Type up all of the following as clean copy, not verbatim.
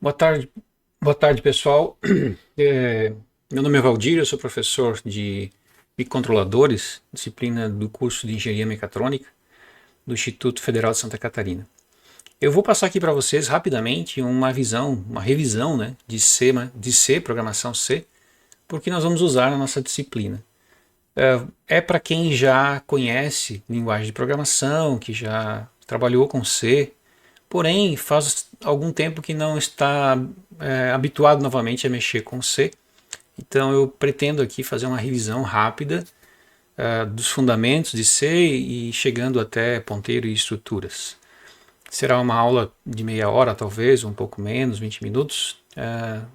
Boa boa tarde pessoal. É, Meu nome é Valdir, eu sou professor de microcontroladores, disciplina do curso de Engenharia Mecatrônica do Instituto Federal de Santa Catarina. Eu vou passar aqui para vocês rapidamente uma revisão, né, de C, programação C, porque nós vamos usar na nossa disciplina. É para quem já conhece linguagem de programação, que já trabalhou com C, porém faz algum tempo que não está habituado novamente a mexer com C. Então eu pretendo aqui fazer uma revisão rápida dos fundamentos de C e chegando até ponteiro e estruturas. Será uma aula de meia hora, talvez, um pouco menos, 20 minutos,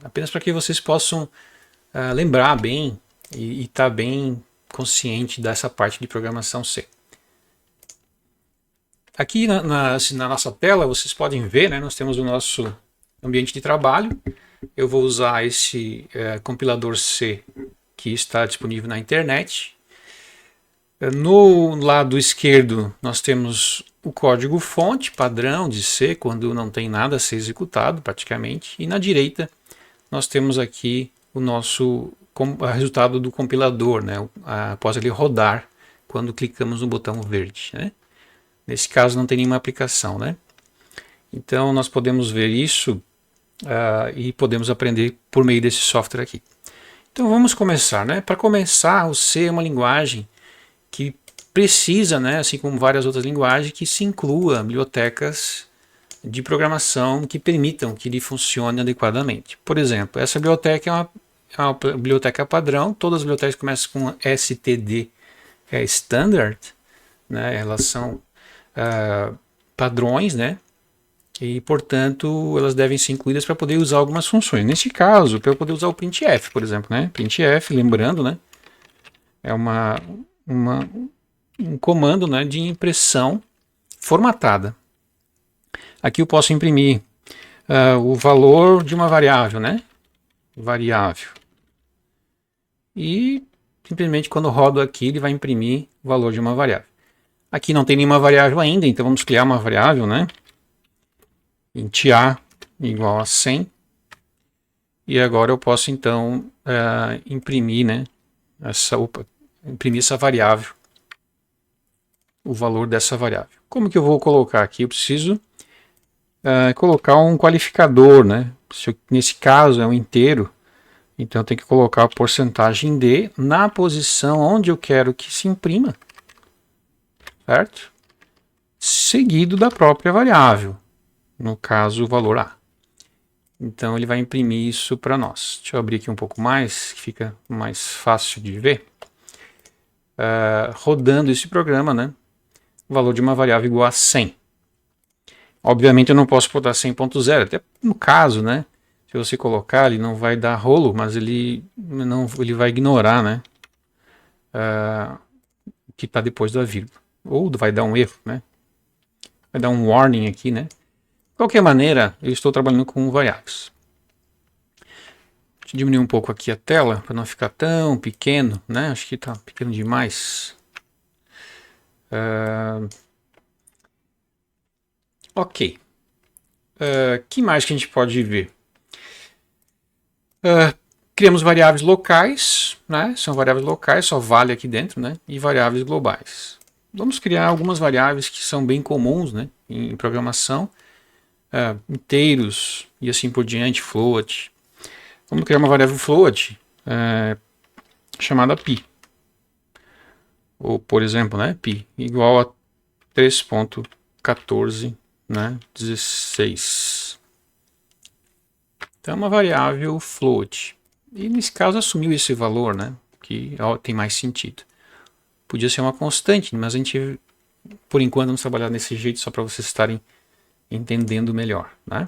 apenas para que vocês possam lembrar bem e estar bem consciente dessa parte de programação C. Aqui na nossa tela vocês podem ver, né, nós temos o nosso ambiente de trabalho. Eu vou usar esse compilador C que está disponível na internet. No lado esquerdo nós temos o código fonte padrão de C, quando não tem nada a ser executado praticamente. E na direita nós temos aqui o nosso resultado do compilador, né, após ele rodar quando clicamos no botão verde, né? Nesse caso não tem nenhuma aplicação, né? Então nós podemos ver isso e podemos aprender por meio desse software aqui. Então vamos começar, né? Para começar, o C é uma linguagem que precisa, né, assim como várias outras linguagens, que se inclua bibliotecas de programação que permitam que ele funcione adequadamente. Por exemplo, essa biblioteca é uma biblioteca padrão, todas as bibliotecas começam com std standard, né? Elas são padrões, né? E, portanto, elas devem ser incluídas para poder usar algumas funções. Neste caso, para eu poder usar o printf, por exemplo, né? Printf, lembrando, né? É um comando, né, de impressão formatada. Aqui eu posso imprimir o valor de uma variável, né? Variável. E, simplesmente, quando eu rodo aqui, ele vai imprimir o valor de uma variável. Aqui não tem nenhuma variável ainda, então vamos criar uma variável, né? Int a igual a 100. E agora eu posso então imprimir, né, imprimir essa variável, o valor dessa variável. Como que eu vou colocar aqui? Eu preciso colocar um qualificador, né? Nesse caso é um inteiro, então eu tenho que colocar a porcentagem D na posição onde eu quero que se imprima, certo? Seguido da própria variável, no caso o valor A. Então ele vai imprimir isso para nós. Deixa eu abrir aqui um pouco mais, que fica mais fácil de ver. Rodando esse programa, né? O valor de uma variável igual a 100. Obviamente eu não posso botar 100.0, até no caso, né? Se você colocar, ele não vai dar rolo, mas ele vai ignorar, né? O que está depois da vírgula. Ou vai dar um erro, né? Vai dar um warning aqui, né? De qualquer maneira, eu estou trabalhando com variáveis. Deixa eu diminuir um pouco aqui a tela, para não ficar tão pequeno, né? Acho que está pequeno demais. Ok. Que mais que a gente pode ver? Criamos variáveis locais, né? São variáveis locais, só vale aqui dentro, né? E variáveis globais. Vamos criar algumas variáveis que são bem comuns, né, em programação. Inteiros e assim por diante, float. Vamos criar uma variável float chamada pi. Ou, por exemplo, né, pi igual a 3.14, né, 16. Então é uma variável float. E nesse caso assumiu esse valor, né, que tem mais sentido. Podia ser uma constante, mas a gente, por enquanto, vamos trabalhar desse jeito só para vocês estarem entendendo melhor, né?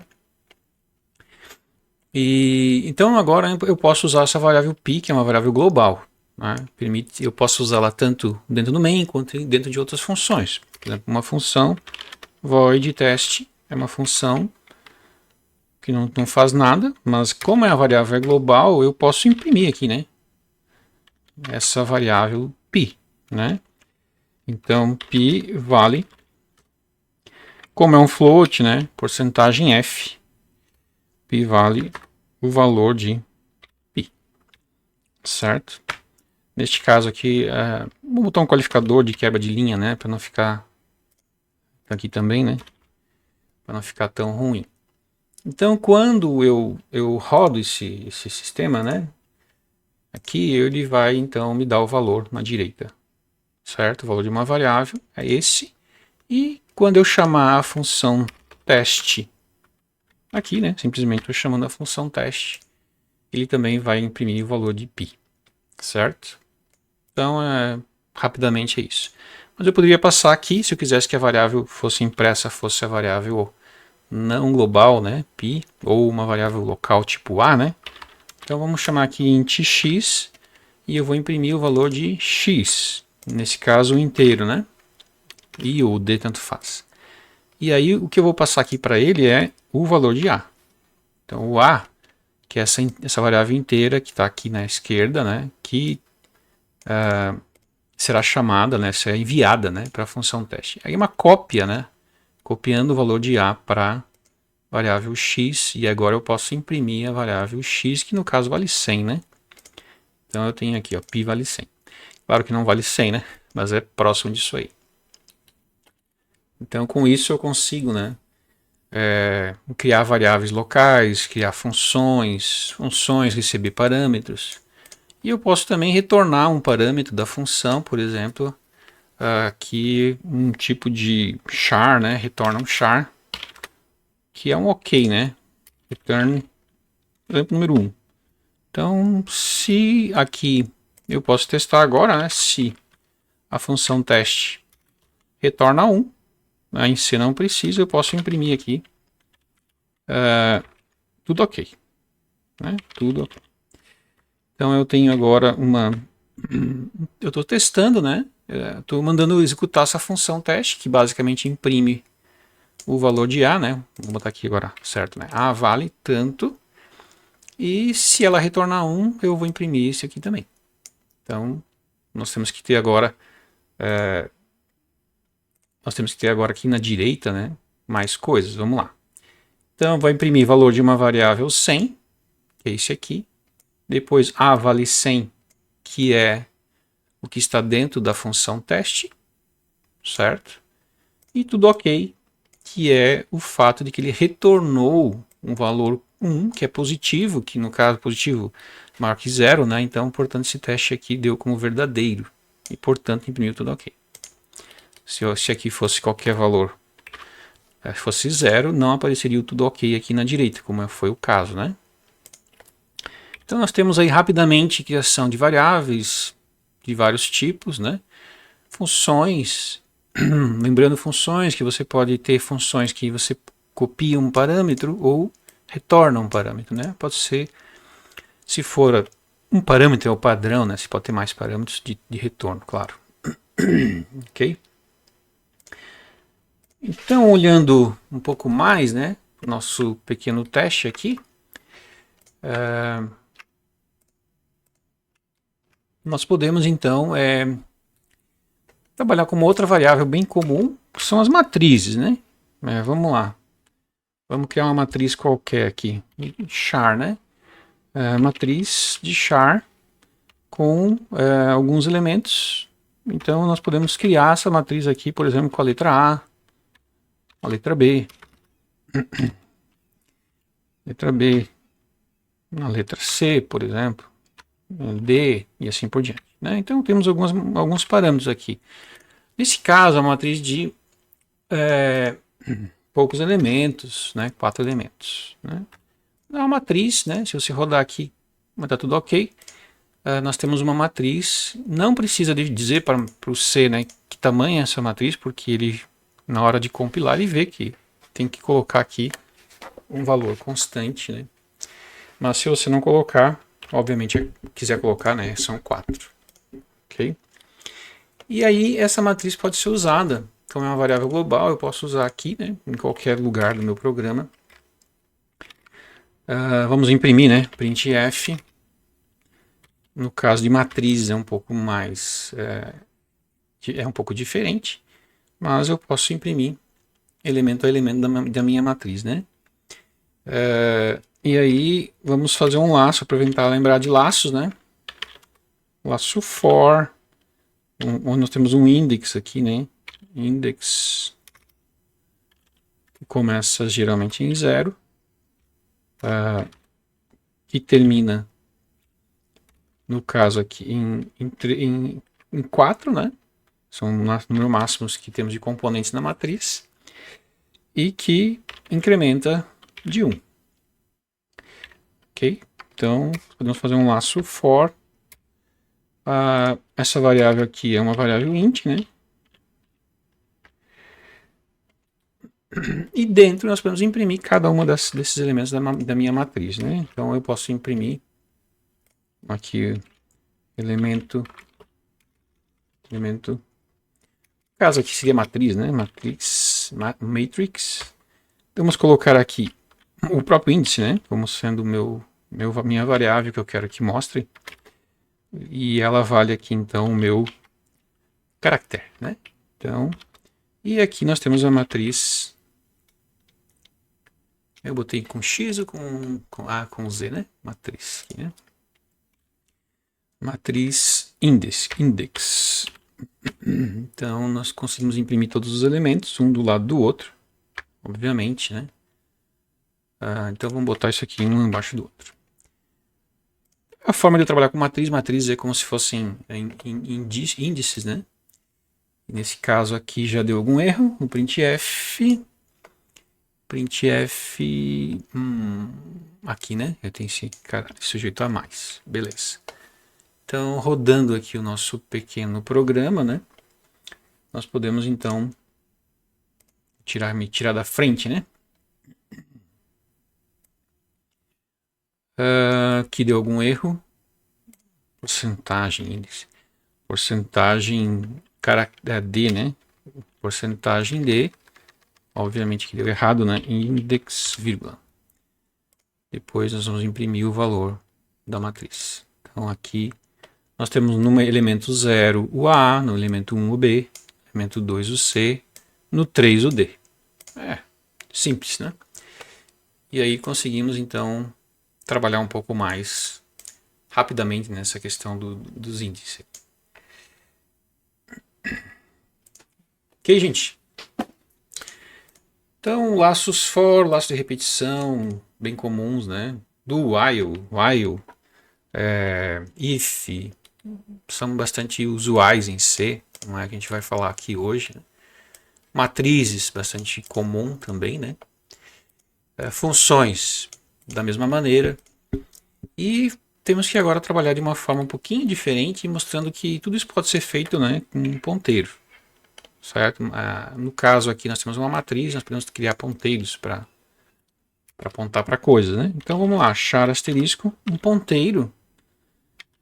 E então agora eu posso usar essa variável pi, que é uma variável global, né? Eu posso usá-la tanto dentro do main quanto dentro de outras funções. Por exemplo, uma função void test é uma função que não faz nada, mas como a variável é global, eu posso imprimir aqui, né, essa variável pi, né? Então pi vale, como é um float, né, porcentagem f. Pi vale o valor de pi, certo? Neste caso aqui, vou botar um qualificador de quebra de linha, né, para não ficar aqui também, né, para não ficar tão ruim. Então, quando eu rodo esse sistema, né, aqui ele vai então me dar o valor na direita, certo? O valor de uma variável é esse. E quando eu chamar a função teste aqui, né, simplesmente estou chamando a função teste, ele também vai imprimir o valor de π, certo? Então, rapidamente é isso. Mas eu poderia passar aqui, se eu quisesse que a variável fosse impressa, fosse a variável não global, né, π, ou uma variável local tipo a, né? Então vamos chamar aqui int x e eu vou imprimir o valor de x, nesse caso inteiro, né? I ou d tanto faz. E aí o que eu vou passar aqui para ele é o valor de a. Então o a, que é essa variável inteira que está aqui na esquerda, né, que será chamada, né, será enviada, né, para a função teste. Aí uma cópia, né, copiando o valor de a para variável x, e agora eu posso imprimir a variável x, que no caso vale 100, né? Então eu tenho aqui, ó, π vale 100. Claro que não vale 100, né? Mas é próximo disso aí. Então com isso eu consigo, né, criar variáveis locais, criar funções, receber parâmetros. E eu posso também retornar um parâmetro da função, por exemplo, aqui um tipo de char, né, retorna um char, que é um ok, né? Return, por exemplo, número 1. Então, se aqui eu posso testar agora, né? Se a função teste retorna 1, em C não precisa, eu posso imprimir aqui tudo ok, né? Tudo ok. Então eu tenho agora eu estou testando, né? Estou mandando executar essa função teste, que basicamente imprime o valor de A, né? Vou botar aqui agora, certo, né? A vale tanto. E se ela retornar 1, eu vou imprimir esse aqui também. Então, nós temos que ter agora aqui na direita, né, mais coisas. Vamos lá. Então, vai imprimir valor de uma variável 100, que é esse aqui. Depois, A vale 100, que é o que está dentro da função teste, certo? E tudo ok, que é o fato de que ele retornou um valor 1, que é positivo, que no caso positivo maior que 0, né? Então, portanto, esse teste aqui deu como verdadeiro e, portanto, imprimiu tudo ok. Se aqui fosse qualquer valor, fosse 0, não apareceria o tudo ok aqui na direita, como foi o caso, né? Então, nós temos aí rapidamente criação de variáveis de vários tipos, né? Funções, lembrando funções, que você pode ter funções que você copia um parâmetro ou retorna um parâmetro, né? Pode ser, se for um parâmetro é o padrão, né? Você pode ter mais parâmetros de retorno, claro. Ok? Então, olhando um pouco mais, né, nosso pequeno teste aqui, nós podemos então trabalhar com uma outra variável bem comum, que são as matrizes, né? Vamos lá. Vamos criar uma matriz qualquer aqui, char, né? Matriz de char com alguns elementos. Então, nós podemos criar essa matriz aqui, por exemplo, com a letra A, a letra B, letra B, a letra C, por exemplo, D e assim por diante, né? Então, temos alguns parâmetros aqui. Nesse caso, a matriz de poucos elementos, né? 4 elementos, né? É uma matriz, né? Se você rodar aqui, vai estar tudo ok. Nós temos uma matriz, não precisa dizer para o C, né, que tamanho é essa matriz, porque ele, na hora de compilar, ele vê que tem que colocar aqui um valor constante, né? Mas se você não colocar, obviamente, quiser colocar, né, são 4. Ok? E aí, essa matriz pode ser usada, como é uma variável global, eu posso usar aqui, né, em qualquer lugar do meu programa. Vamos imprimir, né, printf. No caso de matriz é um pouco mais, é um pouco diferente, mas eu posso imprimir elemento a elemento da minha matriz, né? E aí vamos fazer um laço, aproveitar lembrar de laços, né? Laço for, onde nós temos um index aqui, né? Index que começa geralmente em 0, que termina, no caso aqui, em 4, né? São os números máximos que temos de componentes na matriz, e que incrementa de 1. Ok? Então, podemos fazer um laço for. Essa variável aqui é uma variável int, né? E dentro nós podemos imprimir cada uma desses elementos da minha matriz, né? Então eu posso imprimir aqui elemento, no caso aqui seria matriz, né? Matrix. Vamos colocar aqui o próprio índice, né? Como sendo minha variável que eu quero que mostre. E ela vale aqui então o meu caractere, né? Então, e aqui nós temos a matriz. Eu botei com X ou com Z, né? Matriz aqui, né? Matriz index. Então nós conseguimos imprimir todos os elementos, um do lado do outro, obviamente, né? Então vamos botar isso aqui um embaixo do outro. A forma de eu trabalhar com matriz é como se fossem índices, né? Nesse caso aqui já deu algum erro no printf. Aqui, né? Eu tenho esse sujeito a mais. Beleza. Então, rodando aqui o nosso pequeno programa, né? Nós podemos, então, me tirar da frente, né? Aqui deu algum erro. Porcentagem índice. Porcentagem D, né? Porcentagem D. Obviamente que deu errado, né? Index, vírgula. Depois nós vamos imprimir o valor da matriz. Então aqui nós temos no elemento 0 o A, no elemento 1 o B, no elemento 2 o C, no 3 o D. Simples, né? E aí conseguimos então trabalhar um pouco mais rapidamente nessa questão dos índices. Ok, gente? Então, laços for, laços de repetição, bem comuns, né? Do while, if, são bastante usuais em C, não é que a gente vai falar aqui hoje. Né? Matrizes, bastante comum também, né? Funções, da mesma maneira. E temos que agora trabalhar de uma forma um pouquinho diferente, mostrando que tudo isso pode ser feito, né, com um ponteiro. Certo? No caso aqui nós temos uma matriz, nós podemos criar ponteiros para apontar para coisas, né? Então vamos lá, achar asterisco, um ponteiro.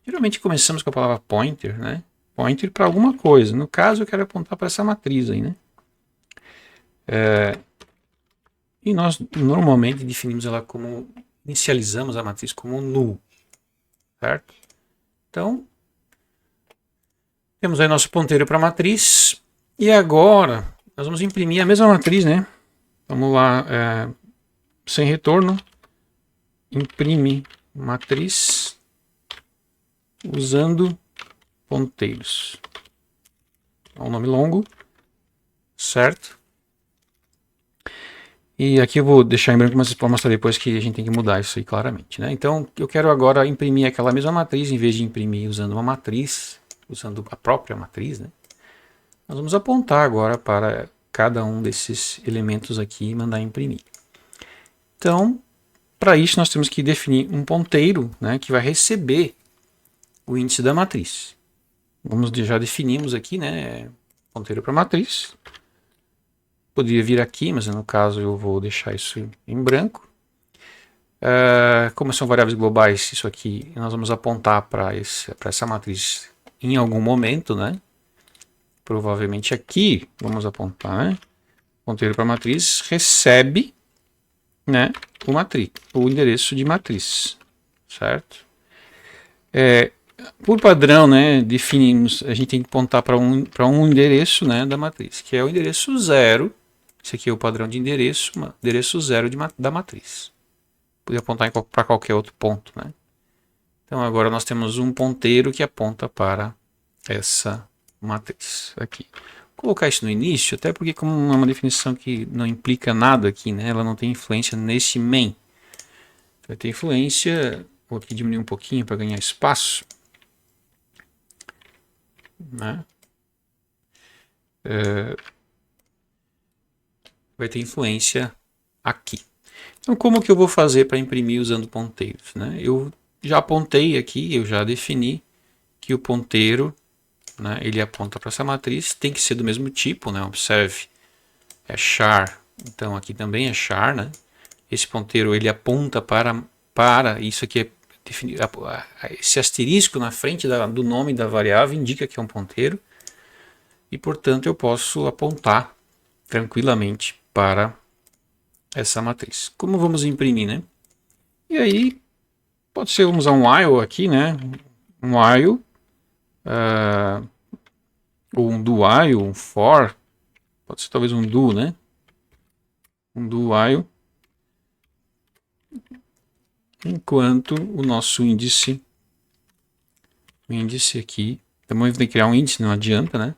Geralmente começamos com a palavra pointer, né? Pointer para alguma coisa. No caso eu quero apontar para essa matriz aí, né? E nós normalmente definimos ela como, inicializamos a matriz como null, certo? Então temos aí nosso ponteiro para a matriz. E agora nós vamos imprimir a mesma matriz, né? Vamos lá, sem retorno, imprime matriz usando ponteiros. É um nome longo, certo? E aqui eu vou deixar em branco, mas para mostrar depois que a gente tem que mudar isso aí claramente, né? Então eu quero agora imprimir aquela mesma matriz, em vez de imprimir usando uma matriz, usando a própria matriz, né? Nós vamos apontar agora para cada um desses elementos aqui e mandar imprimir. Então, para isso nós temos que definir um ponteiro, né, que vai receber o índice da matriz. Já definimos aqui, né, ponteiro para matriz. Poderia vir aqui, mas no caso eu vou deixar isso em branco. Como são variáveis globais, isso aqui nós vamos apontar para essa matriz em algum momento, né? Provavelmente aqui, vamos apontar, né? Ponteiro para matriz recebe, né, o endereço de matriz, certo? Por padrão, né, definimos, a gente tem que apontar para um endereço, né, da matriz, que é o endereço 0. Esse aqui é o padrão de endereço 0 da matriz. podia apontar para qualquer outro ponto, né? Então agora nós temos um ponteiro que aponta para essa matriz aqui. Vou colocar isso no início, até porque como é uma definição que não implica nada aqui, né? Ela não tem influência nesse main. Vai ter influência, vou aqui diminuir um pouquinho para ganhar espaço, né? Vai ter influência aqui. Então como que eu vou fazer para imprimir usando ponteiros, né? Eu já apontei aqui, eu já defini que o ponteiro, né, ele aponta para essa matriz, tem que ser do mesmo tipo, né? Observe, é char, então aqui também é char, né? Esse ponteiro ele aponta para isso aqui é definido, esse asterisco na frente do nome da variável indica que é um ponteiro e portanto eu posso apontar tranquilamente para essa matriz. Como vamos imprimir, né? E aí pode ser, vamos usar um while aqui, né? Um while ou um do while, um for, pode ser talvez um do, né? Um do while, enquanto o nosso índice aqui, também tem que criar um índice, não adianta, né?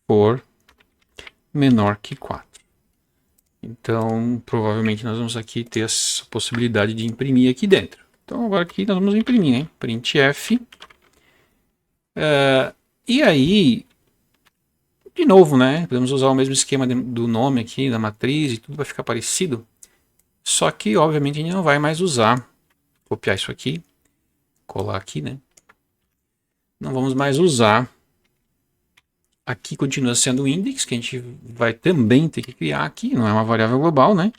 For menor que 4. Então, provavelmente nós vamos aqui ter essa possibilidade de imprimir aqui dentro. Então, agora aqui nós vamos imprimir, hein? Printf. E aí, de novo, né? Podemos usar o mesmo esquema do nome aqui, da matriz e tudo vai ficar parecido. Só que, obviamente, a gente não vai mais usar. Copiar isso aqui, colar aqui, né? Não vamos mais usar. Aqui continua sendo o index, que a gente vai também ter que criar aqui. Não é uma variável global, né?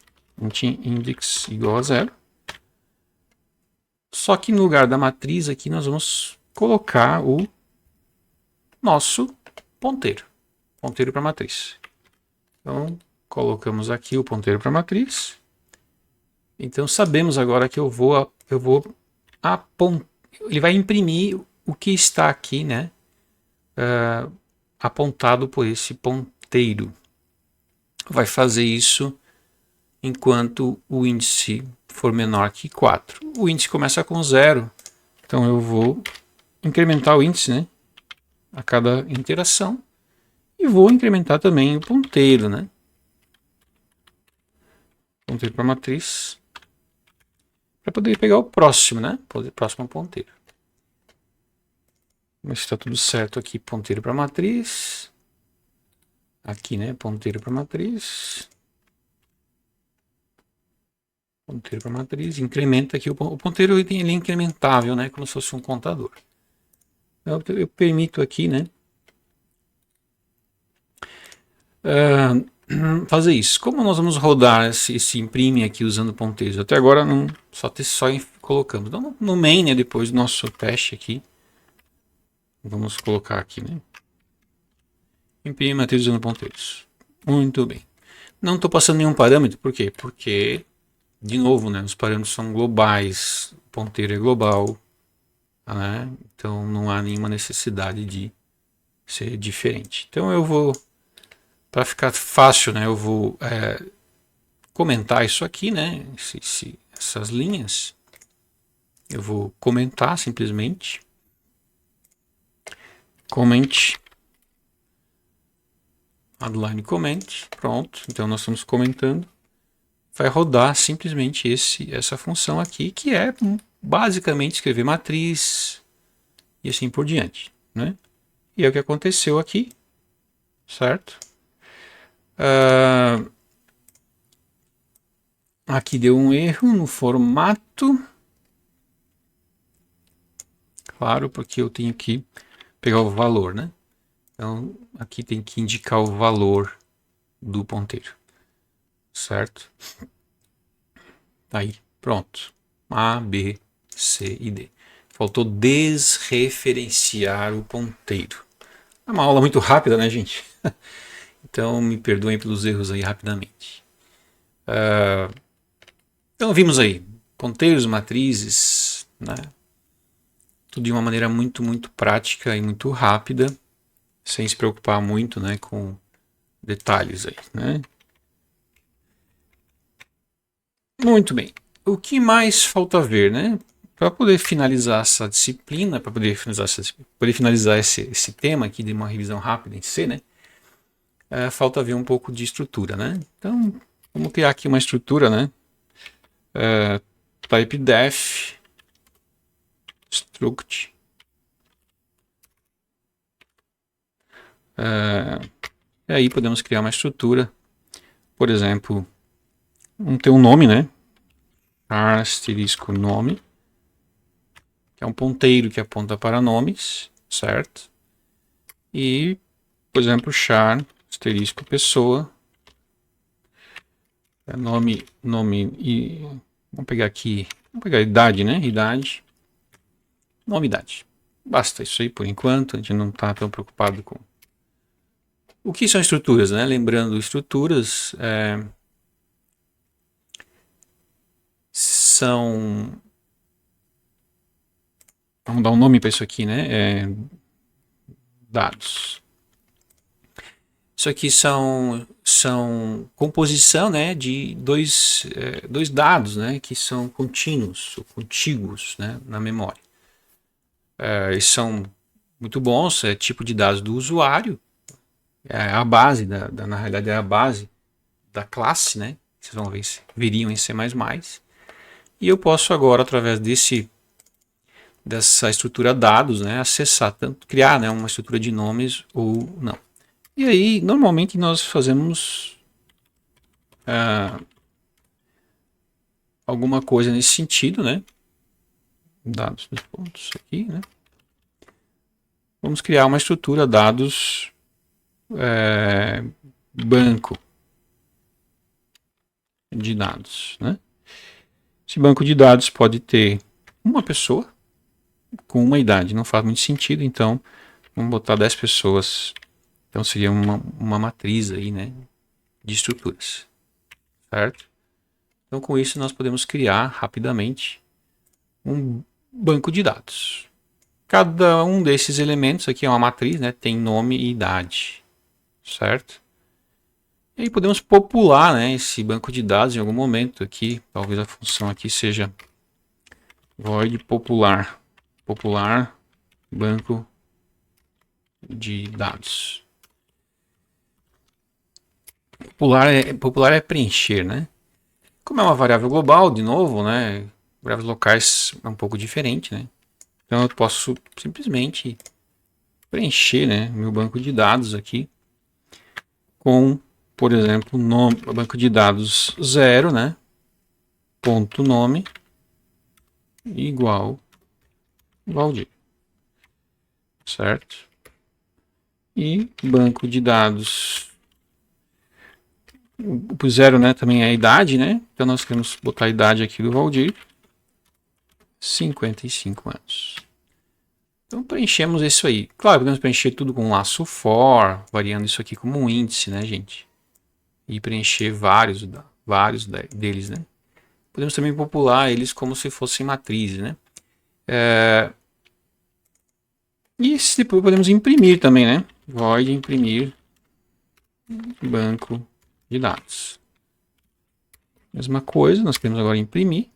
Index igual a 0. Só que no lugar da matriz aqui nós vamos colocar o nosso ponteiro. Ponteiro para a matriz. Então, colocamos aqui o ponteiro para a matriz. Então, sabemos agora que eu vou apontar. Ele vai imprimir o que está aqui, né? Apontado por esse ponteiro. Vai fazer isso enquanto o índice for menor que 4. O índice começa com 0. Então, eu vou incrementar o índice, né? A cada interação. E vou incrementar também o ponteiro, né? Ponteiro para a matriz. Para poder pegar o próximo, né? Próximo ponteiro. Mas está tudo certo aqui. Ponteiro para a matriz. Aqui, né? Ponteiro para a matriz. Ponteiro para a matriz. Incrementa aqui. O ponteiro ele é incrementável, né? Como se fosse um contador. Eu permito aqui, né? Fazer isso. Como nós vamos rodar esse imprime aqui usando ponteiros? Até agora não, só colocamos. Então no main, né, depois do nosso teste aqui, vamos colocar aqui, né? Imprime matriz usando ponteiros. Muito bem. Não estou passando nenhum parâmetro, por quê? Porque, de novo, né, os parâmetros são globais, o ponteiro é global, né? Então não há nenhuma necessidade de ser diferente. Então eu vou, para ficar fácil, né, eu vou comentar isso aqui, né? Essas linhas. Eu vou comentar simplesmente. Comment. Underline comment. Pronto. Então nós estamos comentando. Vai rodar simplesmente essa função aqui, que é basicamente escrever matriz e assim por diante, né? E é o que aconteceu aqui, certo? Aqui deu um erro no formato. Claro, porque eu tenho que pegar o valor, né? Então, aqui tem que indicar o valor do ponteiro. Certo? Aí, pronto. A, B, C e D. Faltou desreferenciar o ponteiro. É uma aula muito rápida, né, gente? Então, me perdoem pelos erros aí rapidamente. Então, vimos aí ponteiros, matrizes, né? Tudo de uma maneira muito, muito prática e muito rápida, sem se preocupar muito, né, com detalhes aí, né? Muito bem. o que mais falta ver, né? Para poder finalizar essa disciplina, para poder finalizar esse tema aqui de uma revisão rápida em C, né? Falta ver um pouco de estrutura, né? Então, vamos criar aqui uma estrutura, né? Type def struct. E aí podemos criar uma estrutura, por exemplo, vamos ter um nome, né? Asterisco nome, que é um ponteiro que aponta para nomes, certo? E, por exemplo, char asterisco pessoa, nome e vamos pegar aqui, vamos pegar idade, né? Idade, nome, idade. Basta isso aí por enquanto, a gente não está tão preocupado com o que são estruturas, né? Lembrando, estruturas são... Vamos dar um nome para isso aqui, né? Dados. Isso aqui são composição, né, de dois dados, né, que são contínuos ou contíguos, né, na memória. Eles são muito bons, é tipo de dados do usuário, é a base, na realidade é a base da classe, né, vocês vão ver, veriam em C++. E eu posso agora, através dessa estrutura dados, né, acessar, tanto criar, né, uma estrutura de nomes ou não. E aí, normalmente nós fazemos alguma coisa nesse sentido, né? Dados dos pontos aqui, né? Vamos criar uma estrutura dados banco de dados, né? Esse banco de dados pode ter uma pessoa com uma idade, não faz muito sentido, então vamos botar 10 pessoas. Então seria uma matriz aí, né, de estruturas, certo? Então com isso nós podemos criar rapidamente um banco de dados. Cada um desses elementos aqui é uma matriz, né, tem nome e idade, certo? E aí podemos popular, né, esse banco de dados em algum momento aqui. Talvez a função aqui seja void popular banco de dados. Popular é preencher, né? Como é uma variável global, de novo, né? Variáveis locais é um pouco diferente, né? Então eu posso simplesmente preencher, né, meu banco de dados aqui com, por exemplo, nome, banco de dados 0, né? Ponto nome igual Valdir, certo? E banco de dados, o 0, né, também é a idade, né? Então nós queremos botar a idade aqui do Valdir, 55 anos. Então preenchemos isso aí. Claro, podemos preencher tudo com um laço for, variando isso aqui como um índice, né, gente? E preencher vários deles, né? Podemos também popular eles como se fossem matrizes, né? E depois podemos imprimir também, né? Void imprimir banco de dados. Mesma coisa, nós queremos agora imprimir.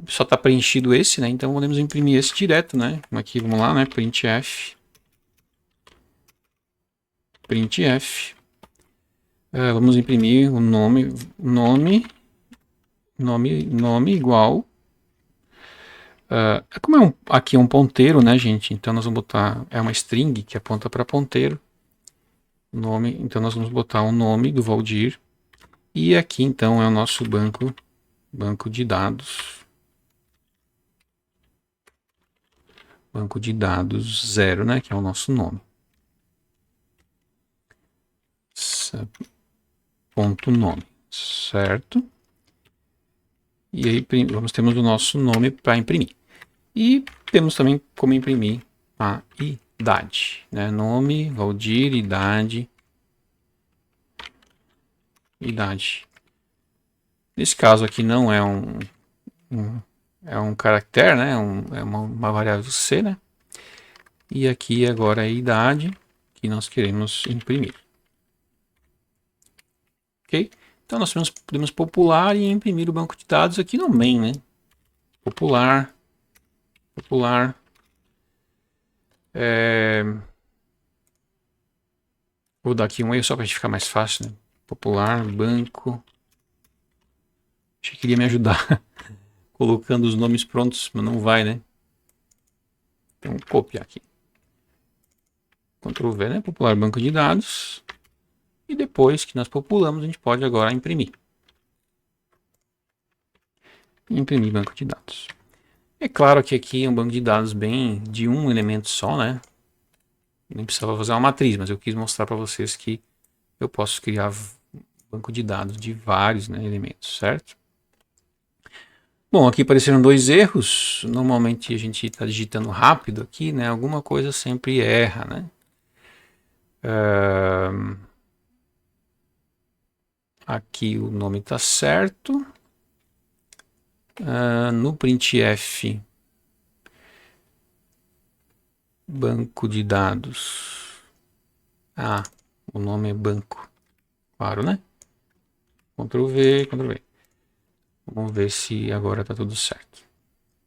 Só está preenchido esse, né? Então podemos imprimir esse direto, né? Aqui, vamos lá, né? Printf. Vamos imprimir o nome igual. Como aqui é um ponteiro, né, gente? Então nós vamos botar, é uma string que aponta para ponteiro. Nome, então nós vamos botar o nome do Valdir. E aqui então é o nosso banco de dados. Banco de dados 0, né, que é o nosso nome. Ponto nome, certo? E aí temos o nosso nome para imprimir. E temos também como imprimir a idade, né? Nome, Valdir, idade. Nesse caso aqui não é um caractere, né? É uma variável C, né? E aqui agora é a idade que nós queremos imprimir. Ok? Então nós podemos popular e imprimir o banco de dados aqui no main, né? Popular. Vou dar aqui um erro só para a gente ficar mais fácil, né? Popular, banco. Achei que iria me ajudar colocando os nomes prontos, mas não vai, né? Então, vou copiar aqui. Ctrl V, né? Popular banco de dados. E depois que nós populamos, a gente pode agora imprimir. Imprimir banco de dados. É claro que aqui é um banco de dados bem de um elemento só, né? Nem precisava fazer uma matriz, mas eu quis mostrar para vocês que eu posso criar banco de dados de vários, né, elementos, certo? Bom, aqui apareceram dois erros. Normalmente a gente está digitando rápido aqui, né? Alguma coisa sempre erra, né? Aqui o nome está certo. No printf, banco de dados. O nome é banco. Claro, né? Ctrl V, Ctrl V. Vamos ver se agora está tudo certo.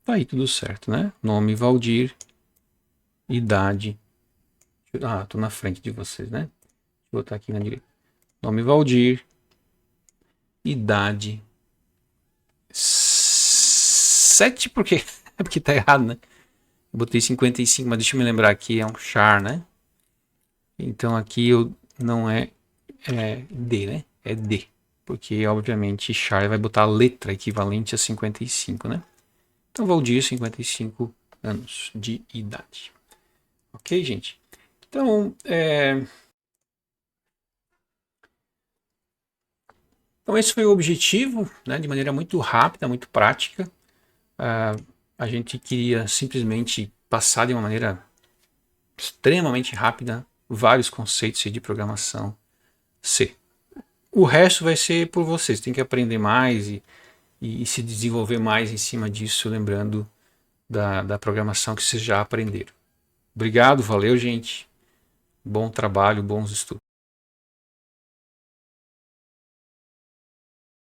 Tá aí tudo certo, né? Nome Valdir. Idade. Tô na frente de vocês, né? Vou botar aqui na direita. Nome Valdir. Idade. 7 porque porque tá errado, né? Eu botei 55, mas deixa eu me lembrar aqui, é um char, né? Então aqui não é D, né? É D. Porque, obviamente, char vai botar a letra equivalente a 55, né? Então, Valdir, 55 anos de idade. Ok, gente? Então, então esse foi o objetivo, né? De maneira muito rápida, muito prática. A gente queria simplesmente passar de uma maneira extremamente rápida vários conceitos de programação C. O resto vai ser por vocês, tem que aprender mais e se desenvolver mais em cima disso, lembrando da programação que vocês já aprenderam. Obrigado, valeu, gente. Bom trabalho, bons estudos.